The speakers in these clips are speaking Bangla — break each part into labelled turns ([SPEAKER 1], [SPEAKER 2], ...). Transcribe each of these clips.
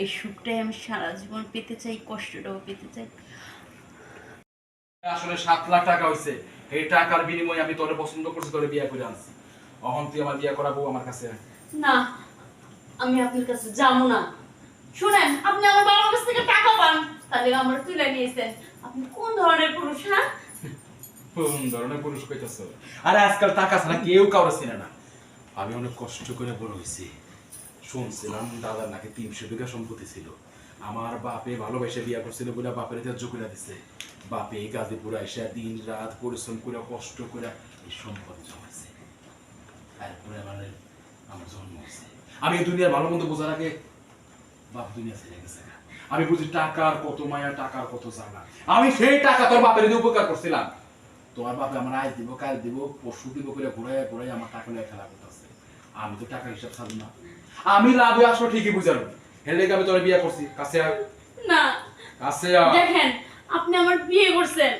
[SPEAKER 1] এই সুখটাই আমি সারা জীবন পেতে চাই, কষ্টটাও পেতে চাই।
[SPEAKER 2] আসলে 7 লাখ টাকা হইছে, এই টাকার বিনিময়ে আমি তোরে পছন্দ করছি, তোরে বিয়ে করে আনছি। অহন তুই আমার বিয়ে করাবো আমার কাছে।
[SPEAKER 1] না, আমি আপনার কাছে যাবো না। শুনেন, আপনি আমার বাবার কাছ থেকে টাকা পান, তাহলে আমার তুলে নিয়েছেন। আপনি কোন ধরনের পুরুষ? হ্যাঁ,
[SPEAKER 2] কোন ধরনের পুরুষ কইতাছ? আরে আজকাল টাকা ছাড়া কেউ কাউরে চিনে না। আমি অনেক কষ্ট করে বড় হইছি। শুনছিলাম দাদার নাকি 300 বিঘা সম্পত্তি ছিল। আমার বাপে ভালোবেসে বিয়ে করছিল বলে বাপের ত্যায্য করে দিছে। বাপে গাজীপুরে এসে দিন রাত পরিশ্রম করে কষ্ট করে এই সম্পত্তি জমাইছে। তারপরে মানে আমার জন্ম হয়েছে। আমি এই দুনিয়ার ভালো মন্দ বোঝার আগে বাপ দুনিয়া ছেড়ে গেছে। আমি বুঝি টাকার কত মায়া, টাকার কত জ্বালা। আমি সেই টাকা তোর বাপের দিয়ে উপকার করছিলাম। তোমার বাপে আমার আজ দিব, কাল দিব, পরশু দিব করে ঘুরাই ঘুরাই আমার টাকা নিয়ে খেলা করতেছে। আমি তো টাকা হিসাব ছাড়ব না। আমি লাভে আসলে ঠিকই বুঝালো। হেলে আমি তোর বিয়ে করছি। কাছে আয়।
[SPEAKER 1] না,
[SPEAKER 2] কাছে আয়।
[SPEAKER 1] দেখেন, আপনি আমার বিয়ে করছেন,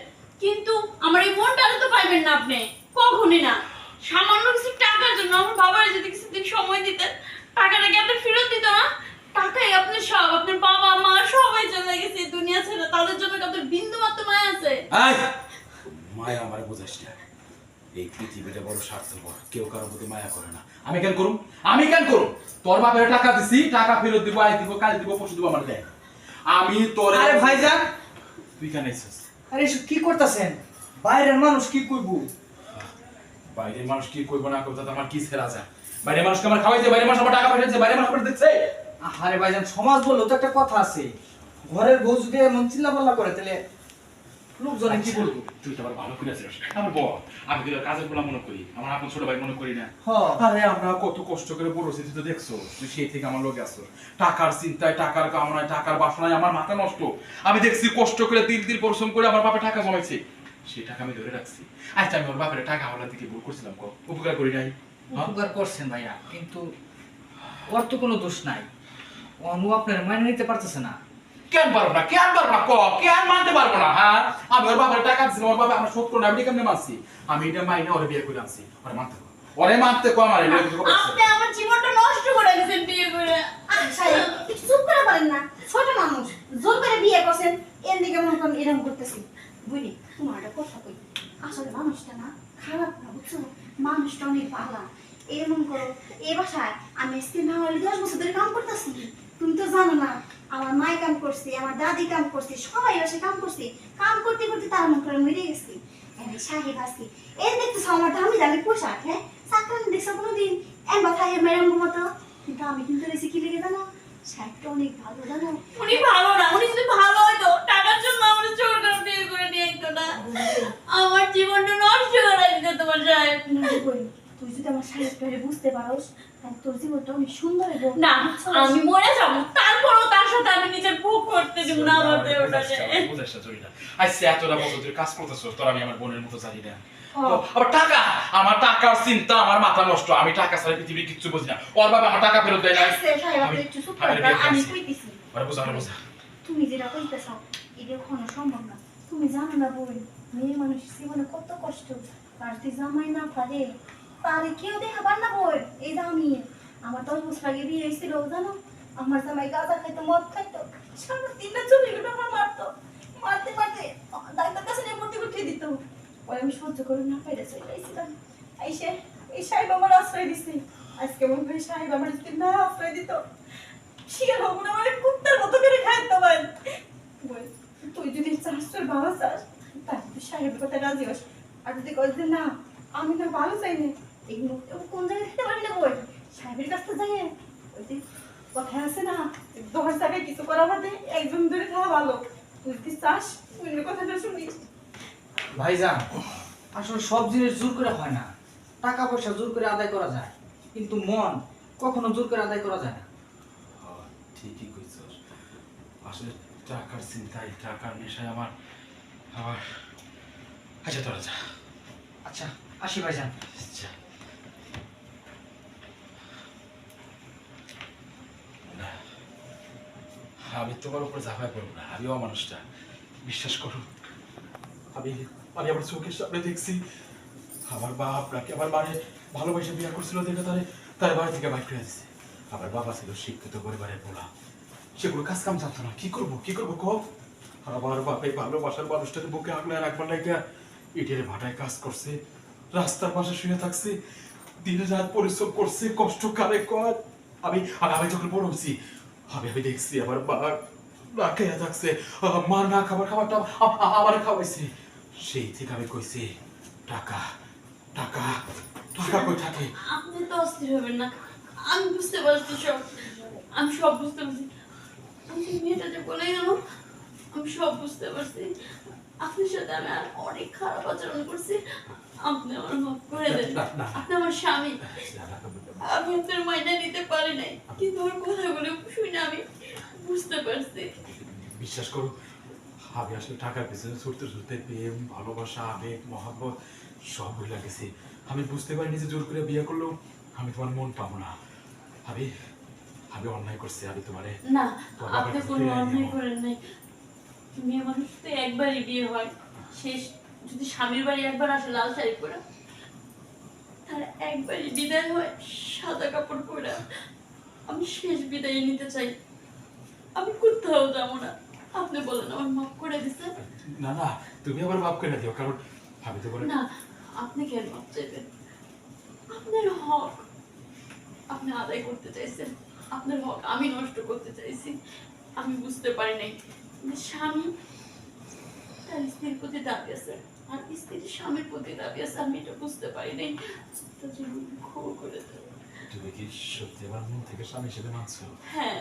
[SPEAKER 1] কিন্তু আমার এই মনটা তো পাইবেন না আপনি, কখনই না। সামান্য কিছু টাকার জন্য আমার বাবার যদি কিছুদিন সময় দিতেন, টাকাটা কি আপনি ফেরত দিত না? টাকাই আপনার সব, আপনার বাবা মা সবাই চলে গেছে এই দুনিয়া ছেড়ে, তাদের জন্য কি আপনার বিন্দু মাত্র মায়া আছে?
[SPEAKER 2] আয় মায়া আমার বুঝাইস না। এই পৃথিবীটা বড় স্বার্থপর, কেউ কারোর প্রতি মায়া করে না। আমি কেন করুম? আমি কেন করুম? তোর বাপের টাকা দিছি, টাকা ফেরত দিব, আজ দিব, কাল দিব, পরশু দিব, আমার দেয়। আমি তোর
[SPEAKER 3] আরে ভাইজান,
[SPEAKER 2] তুই কেন এসেছিস?
[SPEAKER 3] আরে এসব কি করতেছেন? বাইরের মানুষ কি কইব?
[SPEAKER 2] বাইরের মানুষ কি করবো না করবো, আমার কি ছেড়া যায়? বাইরের মানুষকে আমার খাওয়াইছে, বাইরের মানুষ আমার টাকা পাঠাচ্ছে, বাইরের মানুষ আমার দিচ্ছে।
[SPEAKER 3] আরে ভাইজান, সমাজ বললো তো একটা কথা আছে, ঘরের বউ যদি এমন চিল্লাপাল্লা করে তাহলে লোকজনে কি বলবো?
[SPEAKER 2] তুই তো আবার ভালো করে আছিস আমার বল। আমি তো কাজের বলা মনে করি, আমার আপন ছোট ভাই মনে করি না। আরে আমরা কত কষ্ট করে বড় হয়েছি, তুই তো দেখছো। তুই সেই থেকে আমার লোকে আসছো, টাকার চিন্তায়, টাকার কামনায়, টাকার বাসনায় আমার মাথা নষ্ট। আমি দেখছি কষ্ট করে দিন দিন পরিশ্রম করে আমার বাপে টাকা জমাইছে, সেই টাকা আমি ধরে রাখছি। আচ্ছা, আমি ওর বাপের টাকা হওয়ার দিকে ভুল করছিলাম, উপকার করি নাই?
[SPEAKER 3] উপকার করছেন ভাইয়া, কিন্তু ওর তো কোনো দোষ নাই। অনু আপনার মাইনে নিতে পারতেছে না।
[SPEAKER 2] কেন পারবো না? কেন পারবো না? কেন মানতে পারবো না? হ্যাঁ, আমি ওর বাপের টাকা দিচ্ছি, ওর বাবা আমার শোধ করো না, আমি কেমনে মানছি? আমি এটা মাইনে ওরে বিয়ে করে আনছি। ওরে মানতে কো, ওরে মানতে কো। আমার এটা কিছু করছে।
[SPEAKER 1] আপনি আমার জীবনটা নষ্ট করে গেছেন বিয়ে করে।
[SPEAKER 4] সাহেব একটু চুপ করে বলেন না, ছোট মানুষ জোর করে বিয়ে করছেন, এর দিকে মনে করেন এরকম করতেছি। বুঝলি, তোমার একটা কথা কই, আসলে মানুষটা না খারাপ না, বুঝছো? মানুষটা অনেক ভালো। এরকম করো, এ বাসায় আমি স্ত্রী না হলে 10 বছর ধরে কাম করতেছি। তুমি তো জানো না, আমার মায় কাম করছে, আমার দাদি কাম করছে, সবাই বাসায় কাম করছে। কাম করতে করতে তার মন করে মরে গেছি। সাহেব আসছি, এর দেখতেছ আমার দামি দামি পোশাক, হ্যাঁ চাকরানি দেখছো কোনোদিন? একবার সাহেব ম্যাডাম মতো। কিন্তু আমি কিন্তু বেশি কি লেগে জানো, সাহেবটা অনেক ভালো জানো।
[SPEAKER 1] উনি ভালো না, উনি যদি ভালো হয়তো টাকার জন্য আমার জোর করে বিয়ে করে নিয়ে আসতো না। আমার জীবনটা নষ্ট করে দিত তোমার সাহেব।
[SPEAKER 4] তুই যদি আমার সাহেবটারে বুঝতে পারোস, তাহলে তোর জীবনটা অনেক সুন্দর হবে।
[SPEAKER 1] না, আমি মরে যাবো, তারপরও তার সাথে আমি নিজের ভোগ করতে দেবো না আমার দেহটাকে।
[SPEAKER 2] বুঝাইছ তুই না? আইসে এতটা বছর তুই কাজ করতেছ, তোর আমি আমার বোনের মতো জানি না। আবার টাকা, আমার টাকার চিন্তা, আমার মাথা নষ্ট। আমি টাকা ছাড়া পৃথিবীর কিচ্ছু বুঝি না। ওর বাবা আমার টাকা ফেরত দেয় না।
[SPEAKER 4] সাহেব আপনি একটু চুপ করেন, আমি কইতেছি।
[SPEAKER 2] আরে বুঝা, আরে বুঝা।
[SPEAKER 4] তুমি যেটা কইতেছ এটা কখনো সম্ভব না। তুমি জানো না বোন, মেয়ে মানুষের জীবনে কত কষ্ট। আর তুই জামাই না পারে, তারে কেউ দেখাবার না বোন। এই যে আমি, আমার 10 বছর আগে বিয়ে হয়েছিল জানো, আমার জামাই গাঁজা খাইতো, মদ খাইতো, সারা দিনটা চুরিগুলো আমার মারতো। মারতে মারতে ডাক্তার কাছে নিয়ে ভর্তি করতে দিত। ওই আমি সহ্য করে না পাইলে চলে এসেছিলাম। এসে এই সাহেব আমার আশ্রয় দিছে। আজকে মনে করি সাহেব আমার যদি না আশ্রয় দিত, শিয়াল হবো না, মানে কুত্তার মতো করে খাইতো ভাই। তুই যদি চাস, তোর ভালো চাস, তাহলে তুই সাহেবের কথা রাজি হস। আর যদি কস যে না, আমি না ভালো চাই না, এগুলো কোন জায়গায় খেতে পারি না বই, সাহেবের কাছে যাই। ওই যে কথায় আছে না, 10 জায়গায় কিছু করা বাদে একজন ধরে খাওয়া ভালো। তুই যদি চাস, তুই কথাটা শুনিস।
[SPEAKER 3] ভাইজান, আসলে সব জিনিস জোর করে হয় না। টাকা পয়সা জোর করে আদায় করা যায়, কিন্তু মন কখনো জোর করে আদায় করা যায় না।
[SPEAKER 2] ঠিকই কইছস। আসলে টাকার চিন্তায়, টাকার নেশায় আমার আবার। আচ্ছা তোরা যা।
[SPEAKER 3] আচ্ছা আসি ভাইজান।
[SPEAKER 2] যা। না, আমি তোমার উপর ঝাঁপায় পড়বো না। আমিও মানুষটা, বিশ্বাস করো। আমি আমি আমার চোখের সামনে দেখছি আমার বাপ নাকি আমার মানে ভালোবাসে বিয়ে করছিল দেখে তার বাড়ি থেকে বাইক করে দিচ্ছে। আমার বাবা ছিল শিক্ষিত পরিবারের পোলা, সেগুলো কাজ কাম জানতো না, কি করবো কো? আমার বাপে ভালোবাসার মানুষটাকে বুকে আগলে রাখবার লাগে ইটের ভাটায় কাজ করছে, রাস্তার পাশে শুয়ে থাকছে, দিনে রাত পরিশ্রম করছে, কষ্ট কারে কর। আমি যখন বড় হয়েছি আমি দেখছি আমার মা না খেয়ে থাকছে, মা না খাবারটা আমার খাওয়াইছে। সেই থেকে আমি কইছি টাকা টাকা টাকা কই থাকে।
[SPEAKER 1] আপনি তো অস্থির হবেন না, আমি বুঝতে পারছি সব, আমি সব বুঝতে পারছি। ওই যে মেয়েটা যে বলে গেল, আমি সব বুঝতে পারছি। আপনার সাথে আমি আর অনেক খারাপ আচরণ করছি, আপনি আমার মাফ করে দেন। আপনি আমার স্বামী, আমি আপনার মাইনা নিতে পারি নাই, কিন্তু আমার কথাগুলো শুনে আমি বুঝতে পারছি।
[SPEAKER 2] বিশ্বাস করো, আমি আসলে টাকার পিছনে ছুটতে ছুটতে প্রেম, ভালোবাসা, আবেগ, মহাব্বত সব ভুলে গেছি। আমি বুঝতে পারিনি যে জোর করে বিয়ে করলেও আমি তোমার মন পাবো না। আমি অন্যায় করছি, আমি তোমারে
[SPEAKER 1] না,
[SPEAKER 2] তোমার বাবার
[SPEAKER 1] আপনি
[SPEAKER 2] কাছে
[SPEAKER 1] কোনো
[SPEAKER 2] ফিরিয়ে
[SPEAKER 1] অন্যায়
[SPEAKER 2] নিবো।
[SPEAKER 1] করেন নাই। মেয়ে মানুষ তো একবারই বিয়ে হয়, শেষ যদি স্বামীর বাড়ি একবার আসে লাল শাড়ি পরে, তার একবারই বিদায় হয় সাদা কাপড় পরে। আমি শেষ বিদায় নিতে চাই, আমি কোথাও যাবো না। আপনি বলেন আমার মাফ করে দিছে?
[SPEAKER 2] না না, তুমি আবার মাফ করে দিও, কারণ আমি তো বলে
[SPEAKER 1] না, আপনি কেন মাফ চাইবেন? আপনার হক আপনি আদায় করতে চাইছেন, আপনার হক আমি নষ্ট করতে চাইছি। আমি বুঝতে পারি নাই যে স্বামী তার স্ত্রীর প্রতি দাবি আছে আর স্ত্রীর স্বামীর প্রতি দাবি আছে, আমি এটা বুঝতে পারি নাই। তার জন্য ক্ষমা করে দেন।
[SPEAKER 2] তুমি কি সত্যি আমার মন থেকে স্বামী হিসেবে মানছো?
[SPEAKER 1] হ্যাঁ,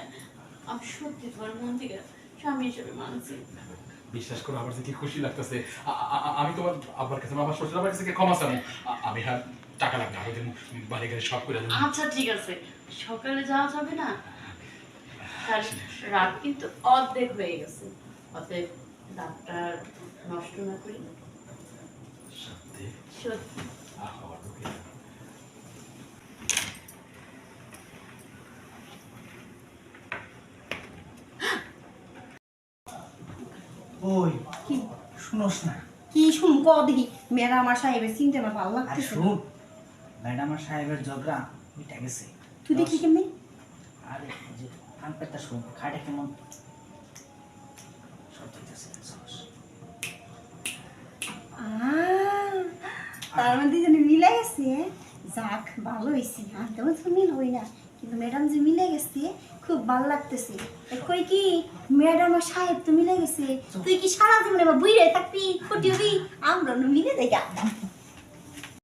[SPEAKER 1] আমি সত্যি তোমার মন থেকে স্বামী হিসেবে মানছি।
[SPEAKER 2] বিশ্বাস করো, আমার যে কি খুশি লাগতেছে। আমি তোমার আব্বার কাছে, আমার শ্বশুর আব্বার কাছে ক্ষমা চাই। আমি হ্যাঁ টাকা লাগবে, আমি বাড়ি গাড়ি সব করে দেবো।
[SPEAKER 1] আচ্ছা ঠিক আছে, সকালে যাওয়া যাবে না? আর রাত কিন্তু অর্ধেক হয়ে গেছে, অতএব রাতটা নষ্ট না করি।
[SPEAKER 2] সত্যি
[SPEAKER 1] সত্যি।
[SPEAKER 2] আমার বুকে
[SPEAKER 3] ওই
[SPEAKER 4] কি
[SPEAKER 3] শুনোস না?
[SPEAKER 4] কি শুন ক দেখি, ম্যাডাম আমার সাহেবের চিনতে আমার ভালো
[SPEAKER 3] আর
[SPEAKER 4] লাগতেছে।
[SPEAKER 3] শুন, ম্যাডাম আর সাহেবের ঝগড়া মিটা গেছে।
[SPEAKER 4] তুই দেখলি কেমনি?
[SPEAKER 3] আরে যে কান পেতা শুন, খাটে কেমন সব হইতেছে।
[SPEAKER 4] তার মধ্যে দুজনে মিলে গেছে। যাক, ভালো হয়েছে। আর তেমন তো মিল হই না, কিন্তু ম্যাডাম যে মিলে গেছে খুব ভালো লাগতেছে। কই কি ম্যাডাম আর সাহেব তো মিলে গেছে, তুই কি সারা জীবনে বুইরে থাকবি, ক্ষতি হবি? আমরা মিলে দেখা।